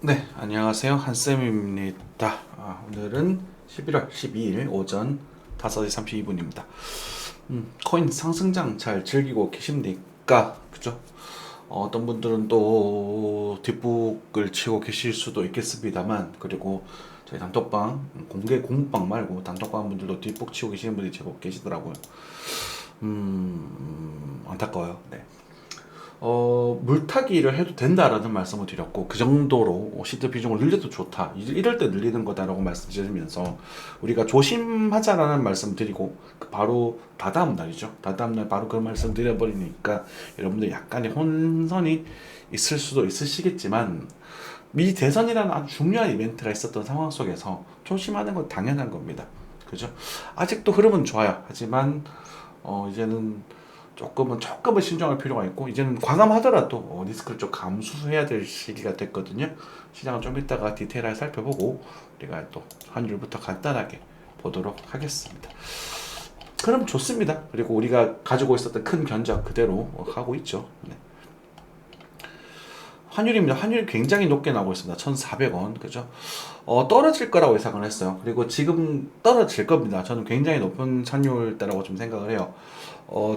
네, 안녕하세요. 한쌤입니다. 오늘은 11월 12일 오전 5시 32분입니다. 코인 상승장 잘 즐기고 계십니까? 그죠? 어떤 분들은 또 뒷북을 치고 계실 수도 있겠습니다만, 그리고 저희 단톡방, 공개 공방 말고 단톡방 분들도 뒷북 치고 계시는 분들이 제법 계시더라고요. 안타까워요. 네. 물타기를 해도 된다라는 말씀을 드렸고, 그 정도로 시드 비중을 늘려도 좋다, 이럴 때 늘리는 거다라고 말씀드리면서 우리가 조심하자라는 말씀 드리고, 바로 다다음 날이죠. 다다음 날 바로 그 말씀 드려버리니까 여러분들 약간의 혼선이 있을 수도 있으시겠지만, 미 대선이라는 아주 중요한 이벤트가 있었던 상황 속에서 조심하는 건 당연한 겁니다. 그죠? 아직도 흐름은 좋아요. 하지만 이제는 조금은 신중할 필요가 있고, 이제는 과감하더라도 리스크를 좀 감수해야 될 시기가 됐거든요. 시장은 좀 이따가 디테일하게 살펴보고 우리가 또 환율부터 간단하게 보도록 하겠습니다. 그럼 좋습니다. 그리고 우리가 가지고 있었던 큰 견적 그대로 하고 있죠. 네. 환율입니다. 환율이 굉장히 높게 나오고 있습니다. 1,400원. 그죠? 떨어질 거라고 예상을 했어요. 그리고 지금 떨어질 겁니다. 저는 굉장히 높은 환율대라고 좀 생각을 해요.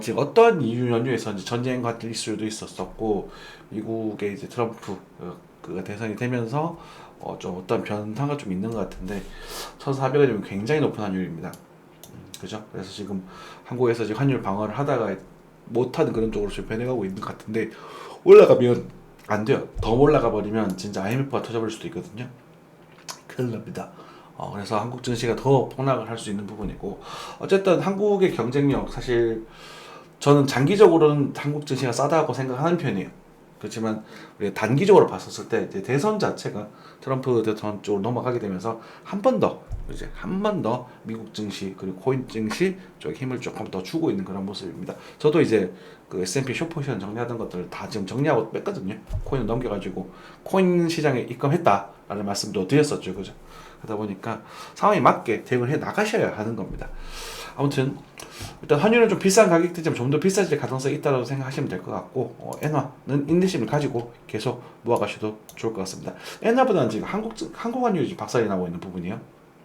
지금 어떤 이유 연유에서 이제 전쟁 같은 이슈도 있었었고, 미국의 이제 트럼프 그 대선이 되면서 좀 어떤 변화가 좀 있는 것 같은데, 1,400원이면 굉장히 높은 환율입니다. 그죠? 그래서 지금 한국에서 지금 환율 방어를 하다가 못하는 그런 쪽으로 지금 변해가고 있는 것 같은데, 올라가면 안 돼요. 더 올라가 버리면 진짜 IMF가 터져버릴 수도 있거든요. 큰일 납니다. 그래서 한국 증시가 더 폭락을 할 수 있는 부분이고, 어쨌든 한국의 경쟁력, 사실 저는 장기적으로는 한국 증시가 싸다고 생각하는 편이에요. 그렇지만 우리가 단기적으로 봤었을 때 이제 대선 자체가 트럼프 대선 쪽으로 넘어가게 되면서 한 번 더 미국 증시 그리고 코인 증시 쪽에 힘을 조금 더 주고 있는 그런 모습입니다. 저도 이제 그 S&P 숏포지션 정리하던 것들을 다 지금 정리하고 뺐거든요. 코인을 넘겨가지고 코인 시장에 입금했다라는 말씀도 드렸었죠, 그죠? 그러다 보니까 상황에 맞게 대응을 해 나가셔야 하는 겁니다. 아무튼 일단 환율은 좀 비싼 가격대지만 좀 더 비싸질 가능성이 있다고 생각하시면 될 것 같고, 엔화는 인내심을 가지고 계속 모아가셔도 좋을 것 같습니다. 엔화보다는 지금 한국 환율이 박살이 나고 있는 부분이에요.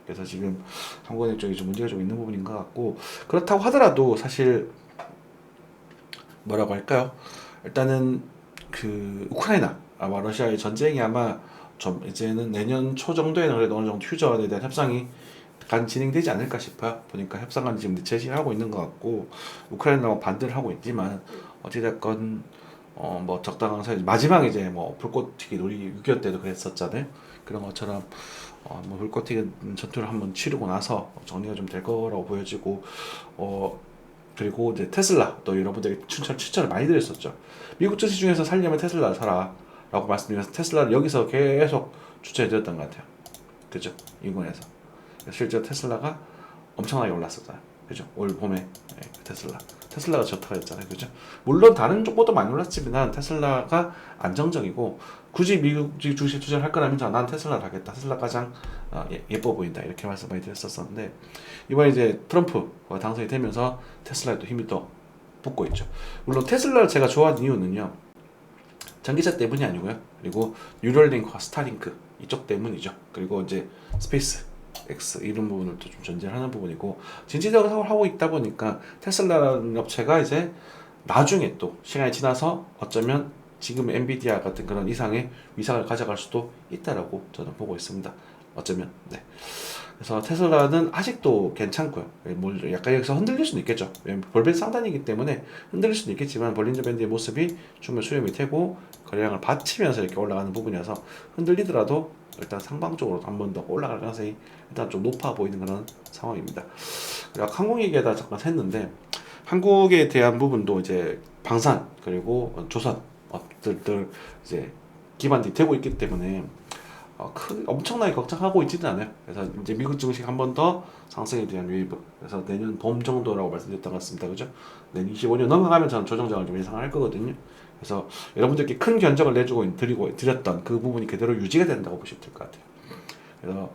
그래서 지금 한국 환율 쪽이 좀 문제가 좀 있는 부분인 것 같고, 그렇다고 하더라도 사실 뭐라고 할까요? 일단은 그 우크라이나 아마 러시아의 전쟁이 아마 좀 이제는 내년 초 정도에는 그래도 어느 정도 휴전에 대한 협상이 진행되지 않을까 싶어요. 보니까 협상은 지금 제시를 하고 있는 것 같고, 우크라이나가 반대를 하고 있지만 어찌됐건 뭐 적당한 사이, 마지막 이제 뭐 불꽃튀기 놀이 6.25 때도 그랬었잖아요. 그런 것처럼 뭐 불꽃튀기 전투를 한번 치르고 나서 정리가 좀 될 거라고 보여지고, 그리고 이제 테슬라 또 여러분들이 추천을 많이 드렸었죠. 미국 증시 중에서 살려면 테슬라를 사라 라고 말씀드려서 테슬라를 여기서 계속 추천해 드렸던 것 같아요. 그죠? 이군에서 실제 테슬라가 엄청나게 올랐었잖아요. 그죠? 올 봄에 테슬라가 좋다고 했잖아요. 그죠? 물론 다른 쪽보다 많이 올랐지만 테슬라가 안정적이고, 굳이 미국 주식 투자를 할 거라면 난 테슬라를 하겠다. 테슬라 가장 예뻐 보인다. 이렇게 말씀 많이 드렸었는데, 이번에 이제 트럼프가 당선이 되면서 테슬라에 또 힘이 또 붙고 있죠. 물론 테슬라를 제가 좋아하는 이유는요, 전기차 때문이 아니고요. 그리고 뉴럴링크와 스타링크 이쪽 때문이죠. 그리고 이제 스페이스 X 이런 부분을 좀 전제를 하는 부분이고, 진지적으로 사업을 하고 있다 보니까 테슬라라는 업체가 이제 나중에 또 시간이 지나서 어쩌면 지금 엔비디아 같은 그런 이상의 위상을 가져갈 수도 있다라고 저는 보고 있습니다. 어쩌면. 네. 그래서 테슬라는 아직도 괜찮고요. 뭘 약간 여기서 흔들릴 수는 있겠죠. 볼벤 상단이기 때문에 흔들릴 수는 있겠지만, 볼린저 밴드의 모습이 충분히 수렴이 되고 거래량을 받치면서 이렇게 올라가는 부분이어서 흔들리더라도 일단 상방적으로 한 번 더 올라갈 가능성이 일단 좀 높아 보이는 그런 상황입니다. 그리고 항공 얘기에다 잠깐 했는데, 한국에 대한 부분도 이제 방산 그리고 조선 업들들 이제 기반이 되고 있기 때문에 엄청나게 걱정하고 있지는 않아요. 그래서 이제 미국 증시 한 번 더 상승에 대한 웨이브. 그래서 내년 봄 정도라고 말씀드렸던 것 같습니다. 그죠? 내년 25년 넘어가면 저는 조정장을 좀 예상할 거거든요. 그래서 여러분들께 큰 견적을 드렸던 그 부분이 그대로 유지가 된다고 보시면 될 것 같아요. 그래서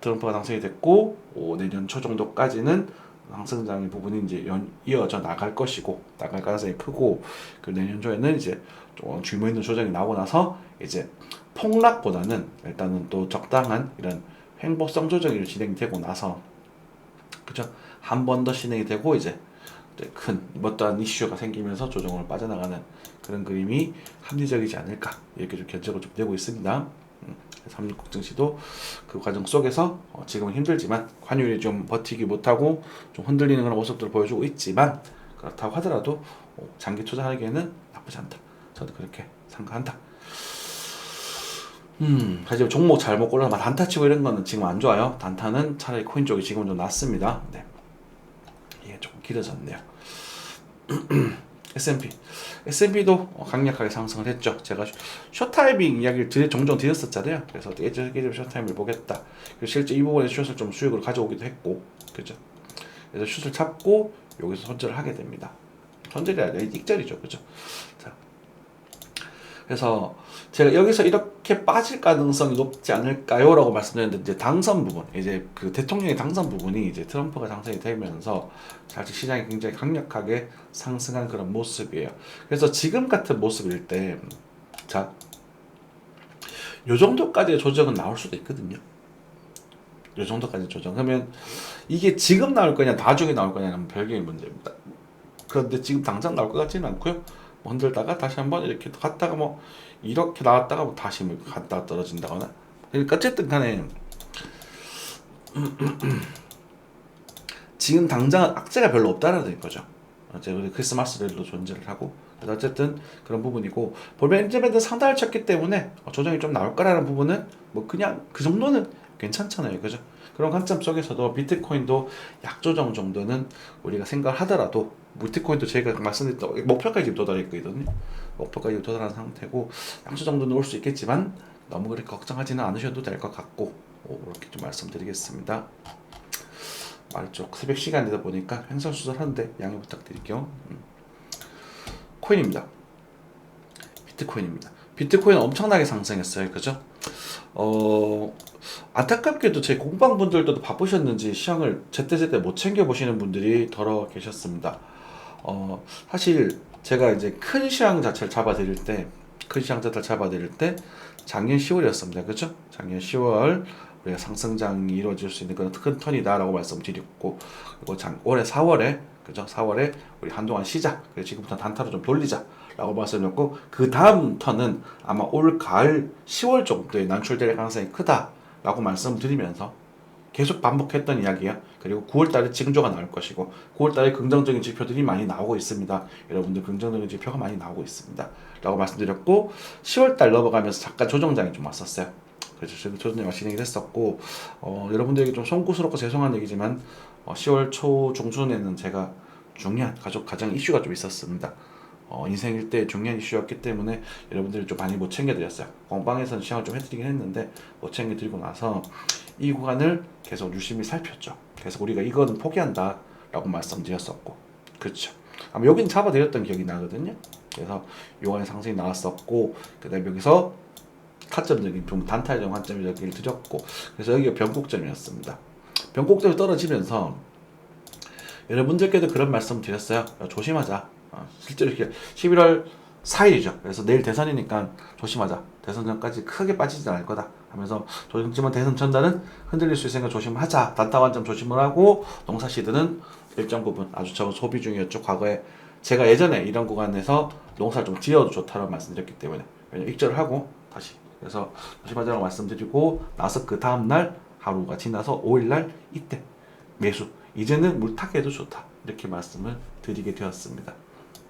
트럼프가 당선이 됐고, 내년 초 정도까지는 상승장의 부분이 이제 이어져 나갈 것이고, 나갈 가능성이 크고, 그 내년 초에는 이제 좀 규모 있는 조정이 나오고 나서 이제 폭락보다는 일단은 또 적당한 이런 횡보성 조정이 진행되고 나서 그죠? 한 번 더 진행이 되고 이제 큰 어떠한 이슈가 생기면서 조정으로 빠져나가는 그런 그림이 합리적이지 않을까 이렇게 좀 견적을 좀 내고 있습니다. 삼육국 증시도 그 과정 속에서 지금은 힘들지만 환율이 좀 버티기 못하고 좀 흔들리는 그런 모습들을 보여주고 있지만 그렇다고 하더라도 장기 투자하기에는 나쁘지 않다. 저도 그렇게 생각한다. 사실 종목 잘못 골라서 막 단타 치고 이런 거는 지금 안 좋아요. 단타는 차라리 코인 쪽이 지금 좀 낫습니다. 네. 이게 조금 길어졌네요. S&P도 강력하게 상승을 했죠. 제가 숏타이밍 이야기를 종종 드렸었잖아요. 그래서 깨지면 숏타이밍을 보겠다. 실제 이 부분에서 숏을 좀 수익으로 가져오기도 했고, 그죠? 그래서 숏을 잡고 여기서 손절을 하게 됩니다. 손절이 아니라 익절이죠, 그죠? 자, 그래서 제가 여기서 이렇게 빠질 가능성이 높지 않을까요? 라고 말씀드렸는데, 이제 당선 부분, 이제 그 대통령의 당선 부분이 이제 트럼프가 당선이 되면서 사실 시장이 굉장히 강력하게 상승한 그런 모습이에요. 그래서 지금 같은 모습일 때, 자, 요 정도까지의 조정은 나올 수도 있거든요. 요 정도까지 조정. 그러면 이게 지금 나올 거냐, 나중에 나올 거냐는 별개의 문제입니다. 그런데 지금 당장 나올 것 같지는 않고요. 흔들다가 다시 한번 이렇게 갔다가 뭐 이렇게 나왔다가 뭐 다시 뭐 갔다가 떨어진다거나. 그러니까 어쨌든 간에 지금 당장은 악재가 별로 없다라는 거죠. 어제 우리 크리스마스를도 존재를 하고. 그래서 어쨌든 그런 부분이고, 볼벤제밴드 상단을 쳤기 때문에 조정이 좀 나올 거라는 부분은 뭐 그냥 그 정도는 괜찮잖아요, 그죠? 그런 관점 속에서도 비트코인도 약조정 정도는 우리가 생각을 하더라도, 비트코인도 제가 말씀드렸던 목표까지 도달해 있거든요. 목표까지 도달한 상태고 약조 정도는 올 수 있겠지만 너무 그렇게 걱정하지는 않으셔도 될 것 같고, 이렇게 좀 말씀드리겠습니다. 말이죠. 새벽 시간이다 보니까 횡설수설한데 양해 부탁드릴게요. 코인입니다. 비트코인입니다. 비트코인 엄청나게 상승했어요. 그죠? 안타깝게도 제 공방분들도 바쁘셨는지 시황을 제때제때 못 챙겨보시는 분들이 더러 계셨습니다. 사실 제가 이제 큰 시황 자체를 잡아드릴 때, 작년 10월이었습니다. 그죠? 작년 10월 우리가 상승장이 이루어질 수 있는 그런 큰 턴이다라고 말씀드렸고, 그리고 올해 4월에, 그죠? 4월에 우리 한동안 쉬자. 그래서 지금부터 단타로 좀 돌리자라고 말씀드렸고, 그 다음 턴은 아마 올 가을 10월 정도에 난출될 가능성이 크다라고 말씀드리면서 계속 반복했던 이야기야. 그리고 9월달에 징조가 나올 것이고, 9월달에 긍정적인 지표들이 많이 나오고 있습니다. 여러분들 긍정적인 지표가 많이 나오고 있습니다. 라고 말씀드렸고, 10월달 넘어가면서 잠깐 조정장이 좀 왔었어요. 그래서 조정장이 진행이 됐었고, 여러분들에게 좀 송구스럽고 죄송한 얘기지만, 10월 초 중순에는 제가 중요한 가장 이슈가 좀 있었습니다. 인생 일대 중요한 이슈였기 때문에 여러분들이 좀 많이 못 챙겨드렸어요. 공방에서는 시향을 좀 해드리긴 했는데 못 챙겨드리고 나서 이 구간을 계속 유심히 살폈죠. 그래서 우리가 이건 포기한다 라고 말씀드렸었고, 그렇죠. 아마 여기는 잡아드렸던 기억이 나거든요. 그래서 요간에 상승이 나왔었고, 그 다음에 여기서 타점적인 좀 단타적 관점을 여기를 드렸고, 그래서 여기가 변곡점이었습니다. 변곡점이 떨어지면서 여러분들께도 그런 말씀 드렸어요. 조심하자. 실제로 11월 4일이죠. 그래서 내일 대선이니까 조심하자. 대선 전까지 크게 빠지진 않을 거다 하면서, 조심지만 대선 전단은 흔들릴 수 있으니까 조심하자. 단타 관점 조심을 하고, 농사 시드는 일정 부분 아주 적은 소비 중이었죠. 과거에 제가 예전에 이런 구간에서 농사를 좀 지어도 좋다고 말씀드렸기 때문에, 왜냐면 익절을 하고 다시, 그래서 조심하자고 말씀드리고 나서 그 다음날 하루가 지나서 5일날 이때 매수, 이제는 물타기해도 좋다 이렇게 말씀을 드리게 되었습니다.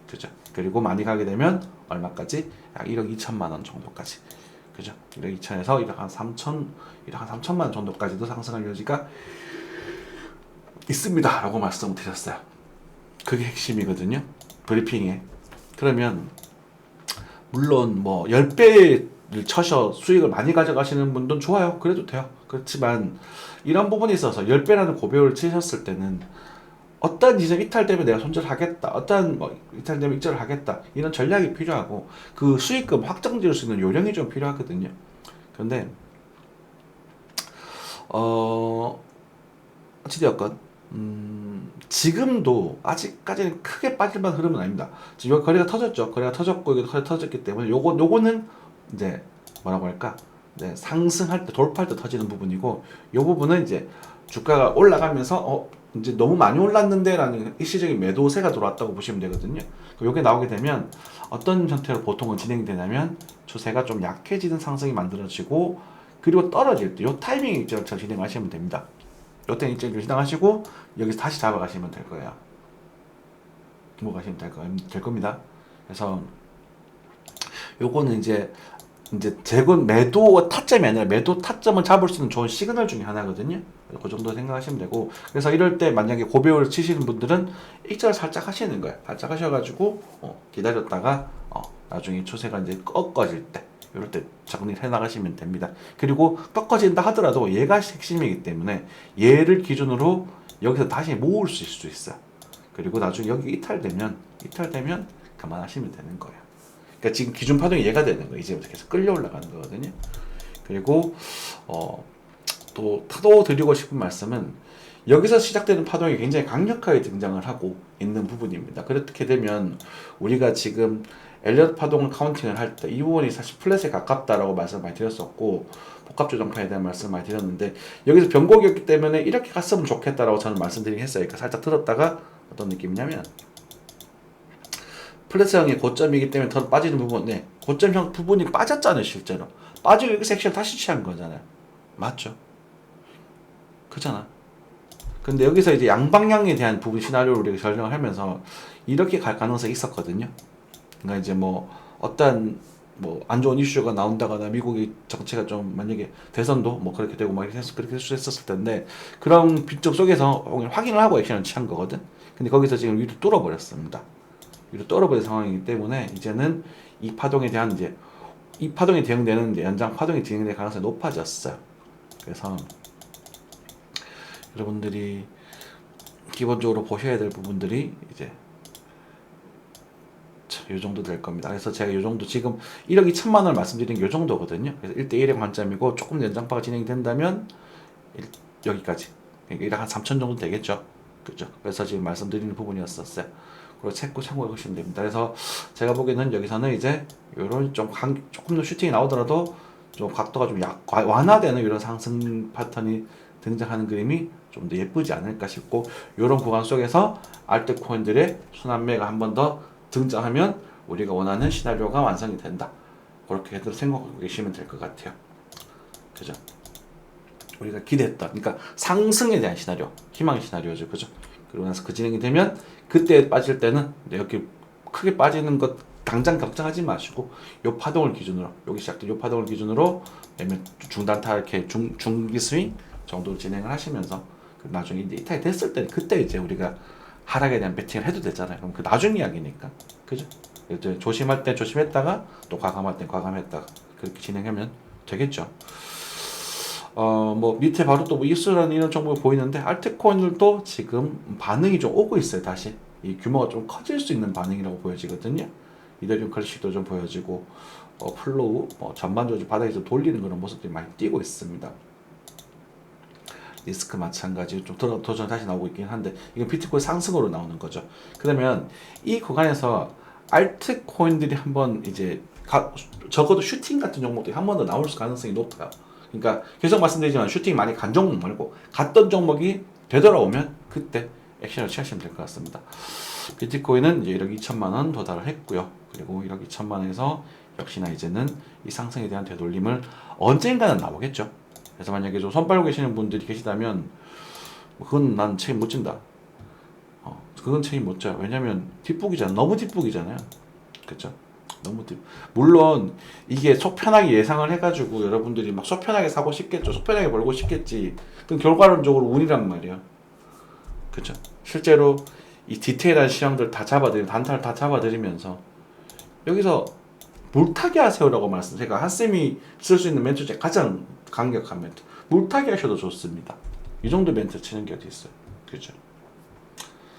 그죠? 그리고 많이 가게 되면 얼마까지? 약 1억 2천만 원 정도까지. 그죠? 1억 2천에서 1억 한 3천만 원 정도까지도 상승할 여지가 있습니다 라고 말씀드렸어요. 그게 핵심이거든요, 브리핑에. 그러면 물론 뭐 10배를 쳐서 수익을 많이 가져가시는 분들은 좋아요. 그래도 돼요. 그렇지만 이런 부분에 있어서 10배라는 고배율을 치셨을 때는 어떤 지점 이탈되면 내가 손절하겠다, 어떤 이탈되면 익절을 하겠다, 이런 전략이 필요하고, 그 수익금 확정 지을 수 있는 요령이 좀 필요하거든요. 그런데 어찌되었건 지금도 아직까지는 크게 빠질만한 흐름은 아닙니다. 지금 거래가 터졌죠. 거래가 터졌고 여기도 거래 터졌기 때문에 요거는 이제 뭐라고 할까? 네, 상승할 때 돌파할 때 터지는 부분이고 이 부분은 이제 주가가 올라가면서 이제 너무 많이 올랐는데라는 일시적인 매도세가 들어왔다고 보시면 되거든요. 이게 나오게 되면 어떤 형태로 보통은 진행되냐면 추세가 좀 약해지는 상승이 만들어지고 그리고 떨어질 때 이 타이밍 일정을 진행하시면 됩니다. 이때 일정을 진행하시고 여기서 다시 잡아가시면 될 거예요. 가시면 될 겁니다. 그래서 요거는 이제 재건 매도 타점이 아니라 매도 타점을 잡을 수 있는 좋은 시그널 중에 하나거든요. 그 정도 생각하시면 되고, 그래서 이럴 때 만약에 고배율을 치시는 분들은 일절 살짝 하시는 거예요. 살짝 하셔가지고 기다렸다가 나중에 추세가 이제 꺾어질 때 이럴 때 정리를 해나가시면 됩니다. 그리고 꺾어진다 하더라도 얘가 핵심이기 때문에 얘를 기준으로 여기서 다시 모을 수 있을 수 있어요. 그리고 나중에 여기 이탈되면 그만하시면 되는 거예요. 그러니까 지금 기준 파동이 얘가 되는 거예요. 이제부터 계속 끌려 올라가는 거거든요. 그리고 또 드리고 싶은 말씀은 여기서 시작되는 파동이 굉장히 강력하게 등장을 하고 있는 부분입니다. 그렇게 되면 우리가 지금 엘리엇 파동을 카운팅을 할 때 이 부분이 사실 플랫에 가깝다라고 말씀을 많이 드렸었고 복합 조정파에 대한 말씀을 많이 드렸는데 여기서 변곡이었기 때문에 이렇게 갔으면 좋겠다라고 저는 말씀드리긴 했어요. 그러니까 살짝 들었다가 어떤 느낌이냐면 플랫형의 고점이기 때문에 더 빠지는 부분, 고점형 부분이 빠졌잖아요, 실제로. 빠지고 여기서 액션 다시 취한 거잖아요. 맞죠? 그잖아. 근데 여기서 이제 양방향에 대한 부분 시나리오를 우리가 설명을 하면서 이렇게 갈 가능성이 있었거든요. 그러니까 이제 어떤 안 좋은 이슈가 나온다거나 미국의 정체가 좀 만약에 대선도 그렇게 되고 그렇게 했었을 텐데 그런 빗점 속에서 확인을 하고 액션을 취한 거거든. 근데 거기서 지금 위로 뚫어버렸습니다. 위로 떨어버린 상황이기 때문에 이제는 이 파동에 대한 이 파동이 대응되는 연장 파동이 진행될 가능성이 높아졌어요. 그래서 여러분들이 기본적으로 보셔야 될 부분들이 이제 이 정도 될 겁니다. 그래서 제가 이 정도 지금 1억 2천만 원을 말씀드린 게 이 정도거든요. 그래서 1대1의 관점이고 조금 연장파가 진행이 된다면 여기까지. 그러니까 1억 한 3천 정도 되겠죠. 그죠? 그래서 지금 말씀드리는 부분이었었어요. 그리고 참고해 보시면 됩니다. 그래서 제가 보기에는 여기서는 이제 이런 조금 더 슈팅이 나오더라도 좀 각도가 좀 완화되는 이런 상승 패턴이 등장하는 그림이 좀 더 예쁘지 않을까 싶고 이런 구간 속에서 알트코인들의 순환매가 한 번 더 등장하면 우리가 원하는 시나리오가 완성이 된다. 그렇게 생각하고 계시면 될 것 같아요. 그죠? 우리가 기대했던, 그러니까 상승에 대한 시나리오, 희망의 시나리오죠. 그죠? 그러고 나서 그 진행이 되면 그때 빠질 때는 이렇게 크게 빠지는 것 당장 걱정하지 마시고 요 파동을 기준으로 여기 시작된 요 파동을 기준으로 중단타 이렇게 중기 스윙 정도로 진행을 하시면서 나중에 이제 이탈이 됐을 때 그때 이제 우리가 하락에 대한 배팅을 해도 되잖아요. 그럼 그 나중 이야기니까. 그죠? 이제 조심할 때 조심했다가 또 과감할 때 과감했다가 그렇게 진행하면 되겠죠. 밑에 바로 또 이수라는 이런 정보가 보이는데 알트코인들도 지금 반응이 좀 오고 있어요. 다시 이 규모가 좀 커질 수 있는 반응이라고 보여지거든요. 이더리움 클래식도 좀 보여지고 플로우 전반적으로 바닥에서 돌리는 그런 모습들이 많이 띄고 있습니다. 리스크 마찬가지 좀 도전 다시 나오고 있긴 한데 이건 비트코인 상승으로 나오는 거죠. 그러면 이 구간에서 알트코인들이 한번 이제 적어도 슈팅 같은 종목들이 한 번 더 나올 가능성이 높아요. 그러니까 계속 말씀드리지만 슈팅 많이 간 종목 말고 갔던 종목이 되돌아오면 그때 액션을 취하시면 될 것 같습니다. 비트코인은 이제 1억 2천만 원 도달을 했고요. 그리고 1억 2천만 원에서 역시나 이제는 이 상승에 대한 되돌림을 언젠가는 나오겠죠. 그래서 만약에 좀 손 빨고 계시는 분들이 계시다면 그건 난 책임 못 진다. 그건 책임 못 져요. 왜냐면 뒷북이잖아. 너무 뒷북이잖아요. 그렇죠? 너무 물론 이게 속 편하게 예상을 해가지고 여러분들이 막 속 편하게 사고 싶겠죠. 속 편하게 벌고 싶겠지. 그럼 결과론적으로 운이란 말이야. 그렇죠? 실제로 이 디테일한 시황들 다 단타를 다 잡아드리면서 여기서 물타기 하세요라고 제가 한쌤이 쓸 수 있는 멘트 중에 가장 강력한 멘트. 물타기 하셔도 좋습니다. 이 정도 멘트 치는 게 어디 있어요. 그죠?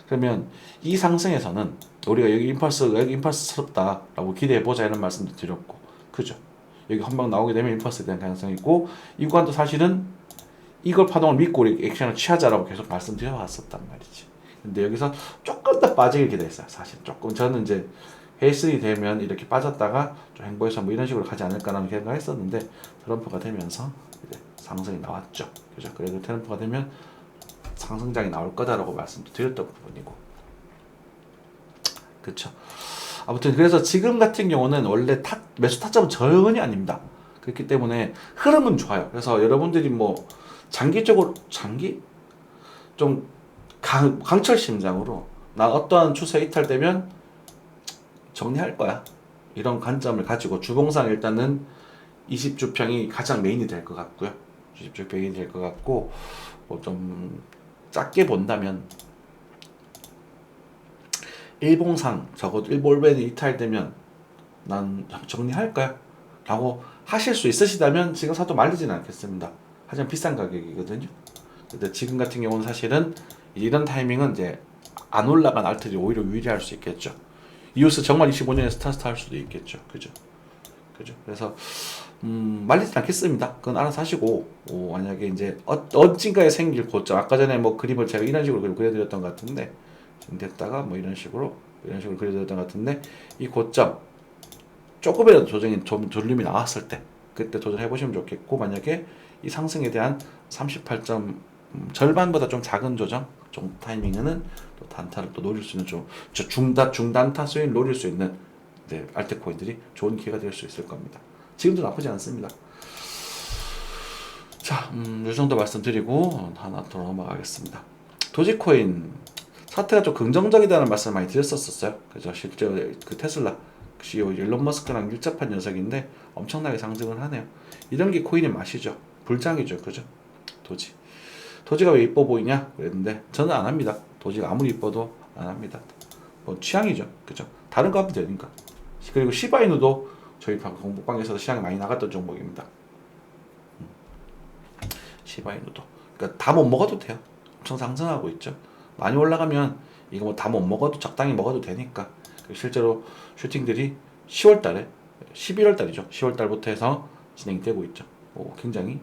그러면 이 상승에서는 우리가 여기 임펄스스럽다라고 기대해보자 이런 말씀도 드렸고, 그죠? 여기 한방 나오게 되면 임펄스에 대한 가능성이 있고, 이 구간도 사실은 이걸 파동을 믿고 우리 액션을 취하자라고 계속 말씀드려 왔었단 말이지. 근데 여기서 조금 더 빠지길 기대했어요. 사실 조금 저는 이제 헤이슨이 되면 이렇게 빠졌다가 좀 행보해서 뭐 이런 식으로 가지 않을까라는 생각을 했었는데 트럼프가 되면서 이제 상승이 나왔죠. 그죠? 그래도 트럼프가 되면 상승장이 나올 거다라고 말씀도 드렸던 부분이고, 그렇죠. 아무튼 그래서 지금 같은 경우는 원래 매수 타점은 전혀 아닙니다. 그렇기 때문에 흐름은 좋아요. 그래서 여러분들이 뭐 장기적으로 좀 강철 심장으로 나 어떠한 추세 이탈되면 정리할 거야, 이런 관점을 가지고 주봉상 일단은 20주평이 가장 메인이 될 것 같고요. 20주평이 될 것 같고, 뭐 좀 작게 본다면 일봉상 적어도 일볼벤이 이탈되면 난 정리할 거야 라고 하실 수 있으시다면 지금 사도 말리지는 않겠습니다. 하지만 비싼 가격이거든요. 근데 지금 같은 경우는 사실은 이런 타이밍은 이제 안 올라간 알트들이 오히려 유리할 수 있겠죠. 이오스 정말 25년에 스타트 할 수도 있겠죠. 그죠? 그래서 말리지 않겠습니다. 그건 알아서 하시고, 만약에 이제 언젠가에 생길 고점, 아까 전에 뭐 그림을 제가 이런 식으로 그려드렸던 것 같은데, 지금 됐다가 뭐 이런 식으로 그려드렸던 것 같은데, 이 고점 조금이라도 조정이 좀 졸림이 나왔을 때 그때 도전해 보시면 좋겠고, 만약에 이 상승에 대한 38점 절반보다 좀 작은 조정 좀 타이밍에는 또 단타를 또 노릴 수 있는 좀 중단타 수익을 노릴 수 있는 알트코인들이 좋은 기회가 될 수 있을 겁니다. 지금도 나쁘지 않습니다. 자, 이 정도 말씀드리고 하나 더 넘어가겠습니다. 도지코인 사태가 좀 긍정적이다는 말씀을 많이 드렸었어요. 그죠? 실제 그 테슬라 CEO 일론 머스크랑 밀접한 녀석인데 엄청나게 상승을 하네요. 이런 게 코인의 맛이죠. 불장이죠. 그죠? 도지가 왜 이뻐 보이냐 그랬는데 저는 안 합니다. 도지가 아무리 이뻐도 안 합니다. 뭐 취향이죠. 그죠? 다른 거 하면 되니까. 그리고 시바이누도 저희 공부방에서도 시장에 많이 나갔던 종목입니다. 시바이누도. 그러니까 다 못 먹어도 돼요. 엄청 상승하고 있죠. 많이 올라가면 이거 뭐 다 못 먹어도 적당히 먹어도 되니까. 실제로 슈팅들이 10월달에 11월달이죠. 10월달부터 해서 진행되고 있죠. 굉장히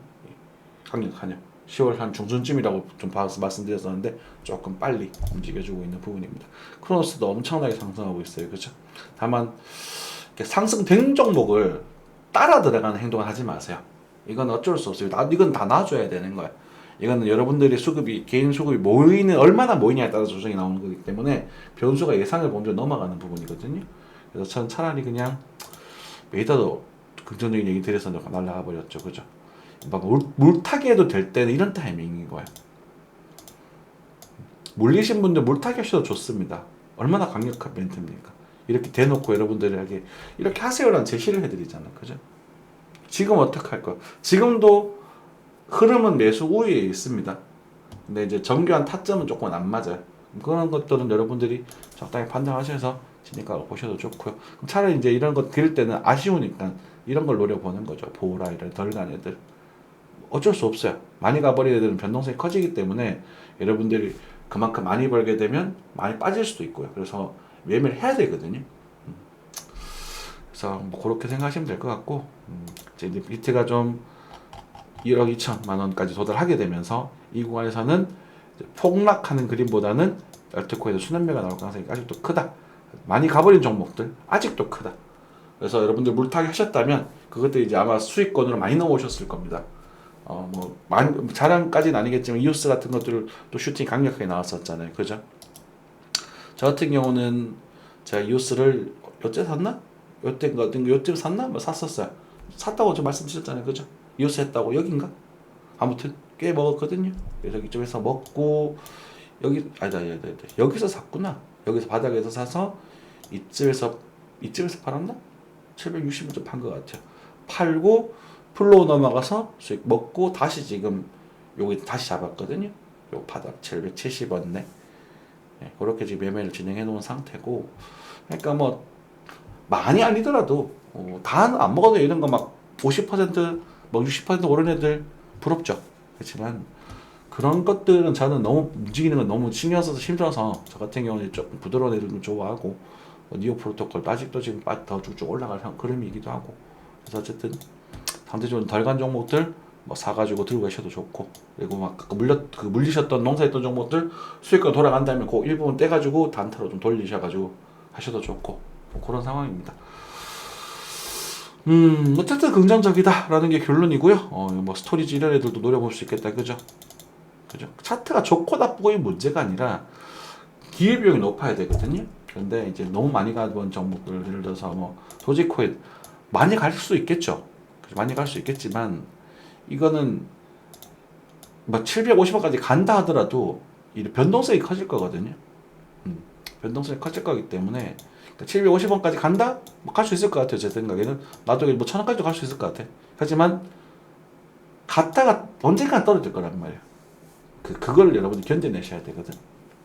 강력하네요. 10월 한 중순쯤이라고 좀 봐서 말씀드렸었는데 조금 빨리 움직여주고 있는 부분입니다. 크로노스도 엄청나게 상승하고 있어요. 그렇죠? 다만 상승된 종목을 따라 들어가는 행동을 하지 마세요. 이건 어쩔 수 없어요. 이건 다 놔줘야 되는 거야. 이거는 여러분들의 수급이, 개인 수급이 얼마나 모이냐에 따라서 조정이 나오는 거기 때문에 변수가 예상을 먼저 넘어가는 부분이거든요. 그래서 전 차라리 그냥 메이터도 긍정적인 얘기 드려서 날라가 버렸죠. 그죠? 막 물타기 해도 될 때는 이런 타이밍인 거예요. 물리신 분들 물타기 하셔도 좋습니다. 얼마나 강력한 멘트입니까? 이렇게 대놓고 여러분들에게 이렇게 하세요라는 제시를 해드리잖아요. 그죠? 지금 어떻게 할 거야? 지금도 흐름은 매수 우위에 있습니다. 근데 이제 정교한 타점은 조금 안 맞아요. 그런 것들은 여러분들이 적당히 판단하셔서 진입각을 보셔도 좋고요. 그럼 차라리 이제 이런 거 그릴 때는 아쉬우니까 이런 걸 노려보는 거죠. 보라 이런 덜 간 애들. 어쩔 수 없어요. 많이 가버린 애들은 변동성이 커지기 때문에 여러분들이 그만큼 많이 벌게 되면 많이 빠질 수도 있고요. 그래서 매매를 해야 되거든요. 그래서 뭐 그렇게 생각하시면 될 것 같고, 이제 비트가 좀 1억 2천만 원까지 도달하게 되면서 이 구간에서는 폭락하는 그림보다는 알트코인의 수렴매가 나올 가능성이 아직도 크다. 많이 가버린 종목들 아직도 크다. 그래서 여러분들 물타기 하셨다면 그것들이 이제 아마 수익권으로 많이 넘어오셨을 겁니다. 뭐 자랑까지는 아니겠지만 이오스 같은 것들 또 슈팅 강력하게 나왔었잖아요. 그죠? 저 같은 경우는 제가 이오스를 요때 샀나? 요때 샀나? 뭐 샀었어요. 샀다고 좀 말씀드렸잖아요. 그죠? 이오스 했다고 여긴가? 아무튼 꽤 먹었거든요. 그래서 이쪽에서 먹고 아니다. 여기서 샀구나. 여기서 바닥에서 사서 이쯤에서 팔았나? 760원 좀 판 것 같아요. 팔고 플로우 넘어가서 수익 먹고 다시 지금 여기 다시 잡았거든요. 요 바닥 770원네. 네, 그렇게 지금 매매를 진행해 놓은 상태고, 그러니까 뭐 많이 아니더라도 다 안 먹어도 이런 거 막 50% 뭐 60% 오른 애들 부럽죠. 그렇지만 그런 것들은 저는 너무 움직이는 건 너무 신경 써서 힘들어서, 저 같은 경우는 조금 부드러운 애들도 좋아하고, 니오 프로토콜 아직도 지금 더 쭉쭉 올라갈 그림이기도 하고, 그래서 어쨌든 상대적으로 덜 간 종목들 뭐 사가지고 들고 가셔도 좋고, 그리고 막 물리셨던 농사했던 종목들 수익권 돌아간다면 그 일부분 떼가지고 단타로 좀 돌리셔가지고 하셔도 좋고, 뭐 그런 상황입니다. 어쨌든 긍정적이다라는 게 결론이고요. 뭐 스토리지 이런 애들도 노려볼 수 있겠다, 그죠? 그죠? 차트가 좋고 나쁘고의 문제가 아니라 기회비용이 높아야 되거든요. 근데 이제 너무 많이 가본 종목들, 예를 들어서 뭐 도지코인 많이 갈 수 있겠죠. 많이 갈 수 있겠지만 이거는 뭐 750원까지 간다 하더라도 이 변동성이 커질 거거든요. 변동성이 커질 거기 때문에 750원까지 간다? 뭐 갈 수 있을 것 같아요. 제 생각에는. 나도 뭐 1000원까지도 갈 수 있을 것 같아. 하지만 갔다가 언젠가 떨어질 거란 말이에요. 그걸 여러분이 견뎌내셔야 되거든.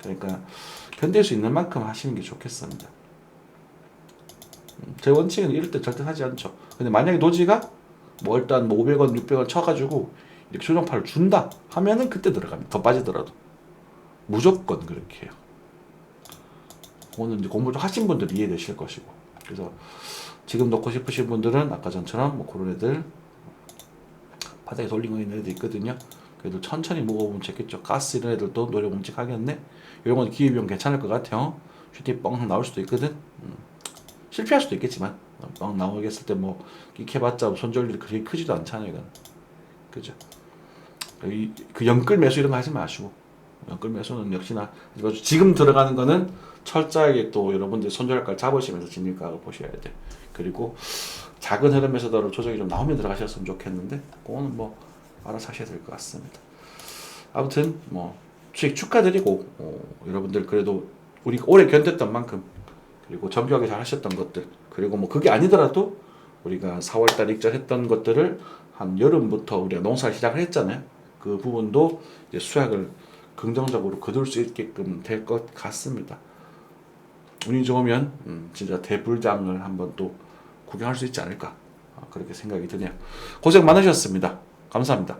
그러니까 견딜 수 있는 만큼 하시는 게 좋겠습니다. 제 원칙은 이럴 때 절대 사지 않죠. 근데 만약에 노지가 뭐 일단 뭐 500원, 600원 쳐가지고 이렇게 조정파를 준다 하면은 그때 들어갑니다. 더 빠지더라도 무조건 그렇게 해요. 그거는 이제 공부 좀 하신 분들 이해되실 것이고. 그래서 지금 넣고 싶으신 분들은 아까 전처럼 뭐 그런 애들 바닥에 돌리고 있는 애들 있거든요. 그래도 천천히 먹어보면 좋겠죠. 가스 이런 애들도 노래 뭉직하겠네. 이런 건 기회비용 괜찮을 것 같아요. 슈팅 뻥 나올 수도 있거든. 실패할 수도 있겠지만 뻥 나오겠을 때 뭐 익혀봤자 손절률이 그렇게 크지도 않잖아요. 이건. 그죠? 그 연끌 매수 이런 거 하지 마시고, 연끌 매수는 역시나 지금 들어가는 거는 철저하게 또 여러분들 손절가를 잡으시면서 진입가를 보셔야 돼. 그리고 작은 흐름에서도 조정이 좀 나오면 들어가셨으면 좋겠는데 그거는 뭐 알아서 하셔야 될 것 같습니다. 아무튼 뭐 수익 축하드리고, 여러분들 그래도 우리 오래 견뎠던 만큼, 그리고 정교하게 잘 하셨던 것들, 그리고 뭐 그게 아니더라도 우리가 4월달 익절했던 것들을 한 여름부터 우리가 농사를 시작을 했잖아요. 그 부분도 이제 수확을 긍정적으로 거둘 수 있게끔 될 것 같습니다. 운이 좋으면 진짜 대불장을 한번 또 구경할 수 있지 않을까, 그렇게 생각이 드네요. 고생 많으셨습니다. 감사합니다.